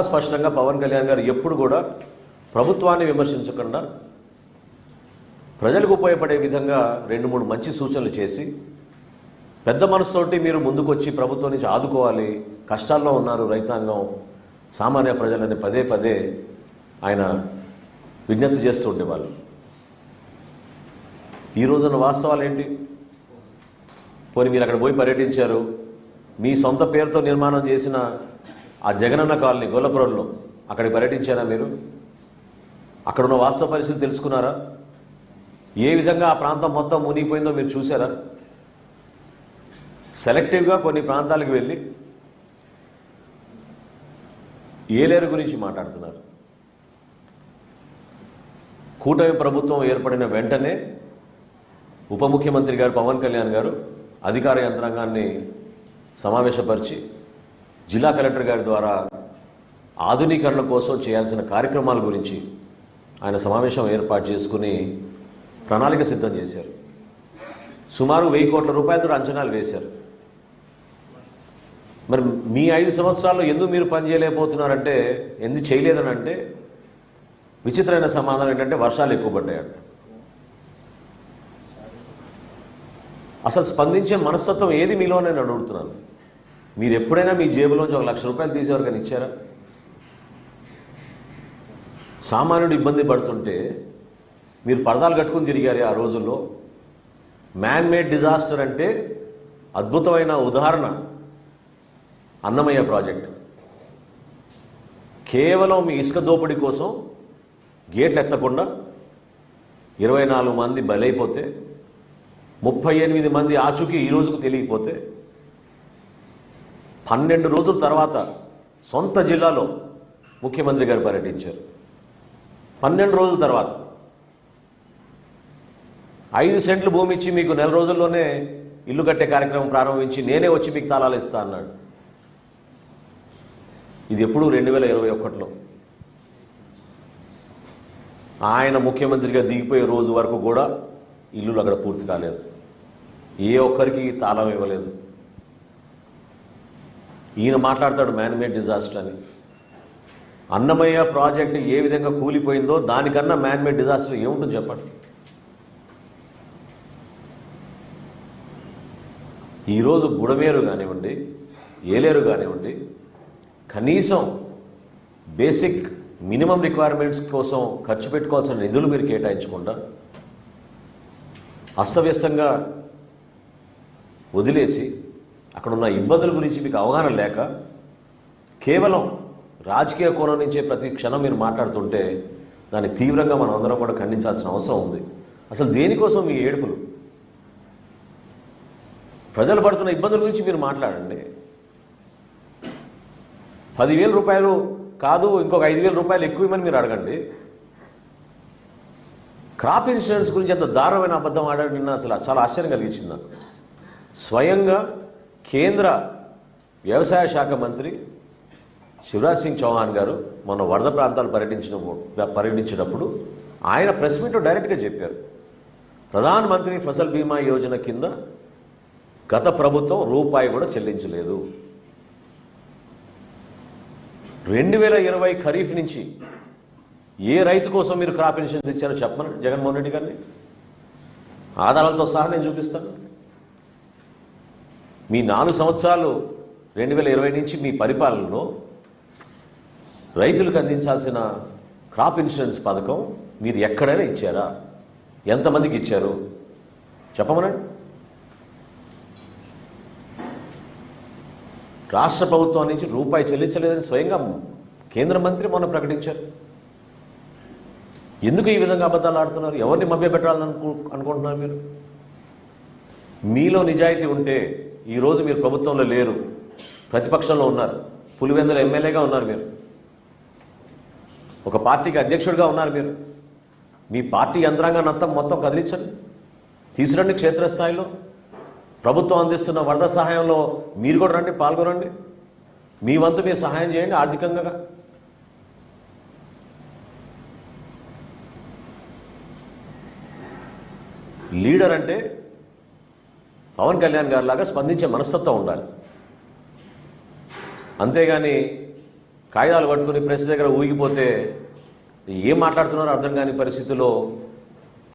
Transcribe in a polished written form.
స్పష్టంగా పవన్ కళ్యాణ్ గారు ఎప్పుడు కూడా ప్రభుత్వాన్ని విమర్శించకుండా ప్రజలకు ఉపయోగపడే విధంగా 2-3 మంచి సూచనలు చేసి పెద్ద మనసుతోటి మీరు ముందుకు వచ్చి ప్రభుత్వం నుంచి ఆదుకోవాలి, కష్టాల్లో ఉన్నారు రైతాంగం, సామాన్య ప్రజలని పదే పదే ఆయన విజ్ఞప్తి చేస్తూ ఉండేవాళ్ళు. ఈ రోజున వాస్తవాలు ఏంటి? పోనీ మీరు అక్కడ పోయి పర్యటించారు, మీ సొంత పేరుతో నిర్మాణం చేసిన ఆ జగనన్న కాలనీ గొల్లపురంలో అక్కడికి పర్యటించారా? మీరు అక్కడున్న వాస్తవ పరిస్థితి తెలుసుకున్నారా? ఏ విధంగా ఆ ప్రాంతం మొత్తం మునిగిపోయిందో మీరు చూసారా? సెలెక్టివ్గా కొన్ని ప్రాంతాలకు వెళ్ళి ఏలేరు గురించి మాట్లాడుతున్నారు. కూటమి ప్రభుత్వం ఏర్పడిన వెంటనే ఉప ముఖ్యమంత్రి గారు పవన్ కళ్యాణ్ గారు అధికార యంత్రాంగాన్ని సమావేశపరిచి జిల్లా కలెక్టర్ గారి ద్వారా ఆధునీకరణ కోసం చేయాల్సిన కార్యక్రమాల గురించి ఆయన సమావేశం ఏర్పాటు చేసుకుని ప్రణాళిక సిద్ధం చేశారు. సుమారు 1000 కోట్ల రూపాయలతో అంచనాలు వేశారు. మరి మీ 5 సంవత్సరాల్లో ఎందుకు మీరు పని చేయలేకపోతున్నారంటే, ఎందుకు చేయలేదని అంటే విచిత్రమైన సమాధానం ఏంటంటే వర్షాలు ఎక్కువ పడ్డాయంట. అసలు స్పందించే మనస్తత్వం ఏది మీలో నేను అడుగుతున్నాను. మీరు ఎప్పుడైనా మీ జేబులోంచి 1 లక్ష రూపాయలు తీసేవారు కానీ ఇచ్చారా? సామాన్యుడు ఇబ్బంది పడుతుంటే మీరు పరదాలు కట్టుకుని తిరిగారు. ఆ రోజుల్లో మ్యాన్ మేడ్ డిజాస్టర్ అంటే అద్భుతమైన ఉదాహరణ అన్నమయ్య ప్రాజెక్ట్. కేవలం మీ ఇసుక దోపిడీ కోసం గేట్లు ఎత్తకుండా 24 మంది బలైపోతే, 38 మంది ఆచూకీ ఈ రోజుకు తెలియకపోతే, 12 రోజుల తర్వాత సొంత జిల్లాలో ముఖ్యమంత్రి గారు పర్యటించారు. 12 రోజుల తర్వాత 5 సెంట్లు భూమి ఇచ్చి మీకు 4 రోజుల్లోనే ఇల్లు కట్టే కార్యక్రమం ప్రారంభించి నేనే వచ్చి మీకు తాళాలు ఇస్తా అన్నాడు. ఇది ఎప్పుడు 2021లో ఆయన ముఖ్యమంత్రిగా దిగిపోయే రోజు వరకు కూడా ఇల్లులు అక్కడ పూర్తి కాలేదు. ఏ ఒక్కరికి తాళం ఇవ్వలేదు. ఈయన మాట్లాడతాడు మ్యాన్ మేడ్ డిజాస్టర్ అని. అన్నమయ్య ప్రాజెక్టు ఏ విధంగా కూలిపోయిందో దానికన్నా మ్యాన్ మేడ్ డిజాస్టర్ ఏముంటుంది చెప్పండి. ఈరోజు బుడమేరు కానివ్వండి, ఏలేరు కానివ్వండి, కనీసం బేసిక్ మినిమం రిక్వైర్మెంట్స్ కోసం ఖర్చు పెట్టుకోవాల్సిన నిధులు మీరు కేటాయించకుండా అస్తవ్యస్తంగా వదిలేసి అక్కడున్న ఇబ్బందుల గురించి మీకు అవగాహన లేక కేవలం రాజకీయ కోణం నుంచే ప్రతి క్షణం మీరు మాట్లాడుతుంటే దాన్ని తీవ్రంగా మనం అందరం కూడా ఖండించాల్సిన అవసరం ఉంది. అసలు దేనికోసం మీ ఏడుపులు? ప్రజలు పడుతున్న ఇబ్బందుల గురించి మీరు మాట్లాడండి. 10,000 రూపాయలు కాదు, ఇంకొక 5,000 రూపాయలు ఎక్కువమని మీరు అడగండి. క్రాప్ ఇన్సూరెన్స్ గురించి ఎంత దారుణమైన అబద్ధం ఆడాడు నిన్న. అసలు చాలా ఆశ్చర్యం కలిగించింది నాకు. స్వయంగా కేంద్ర వ్యవసాయ శాఖ మంత్రి శివరాజ్ సింగ్ చౌహాన్ గారు మొన్న వరద ప్రాంతాలు పర్యటించినప్పుడు ఆయన ప్రెస్ మీట్లో డైరెక్ట్గా చెప్పారు, ప్రధాన మంత్రి ఫసల్ బీమా యోజన కింద గత ప్రభుత్వం రూపాయి కూడా చెల్లించలేదు. 2020 ఖరీఫ్ నుంచి ఏ రైతు కోసం మీరు క్రాప్ ఇన్సూరెన్స్ ఇచ్చారో చెప్పమని జగన్మోహన్ రెడ్డి గారిని ఆధారాలతో సహా నేను చూపిస్తాను. మీ 4 సంవత్సరాలు 2020 నుంచి మీ పరిపాలనలో రైతులకు అందించాల్సిన క్రాప్ ఇన్సూరెన్స్ పథకం మీరు ఎక్కడైనా ఇచ్చారా? ఎంతమందికి ఇచ్చారు చెప్పమనండి. రాష్ట్ర ప్రభుత్వం నుంచి రూపాయి చెల్లించలేదని స్వయంగా కేంద్ర మంత్రి మొన్న ప్రకటించారు. ఎందుకు ఈ విధంగా అబద్ధాలు ఆడుతున్నారు? ఎవరిని మభ్యపెట్టాలని అనుకుంటున్నారు మీరు? మీలో నిజాయితీ ఉంటే ఈరోజు మీరు ప్రభుత్వంలో లేరు, ప్రతిపక్షంలో ఉన్నారు, పులివెందుల ఎమ్మెల్యేగా ఉన్నారు, మీరు ఒక పార్టీకి అధ్యక్షుడిగా ఉన్నారు. మీరు మీ పార్టీ యంత్రాంగాన్ని అంతా మొత్తం కదిలించండి, తీసుకురండి క్షేత్రస్థాయిలో. ప్రభుత్వం అందిస్తున్న వరద సహాయంలో మీరు కూడా రండి, పాల్గొనండి. మీ వంతు మీరు సహాయం చేయండి ఆర్థికంగా. లీడర్ అంటే పవన్ కళ్యాణ్ గారి లాగా స్పందించే మనస్తత్వం ఉండాలి. అంతేగాని కాగితాలు పట్టుకుని ప్రెస్ దగ్గర ఊగిపోతే ఏం మాట్లాడుతున్నారో అర్థం కాని పరిస్థితుల్లో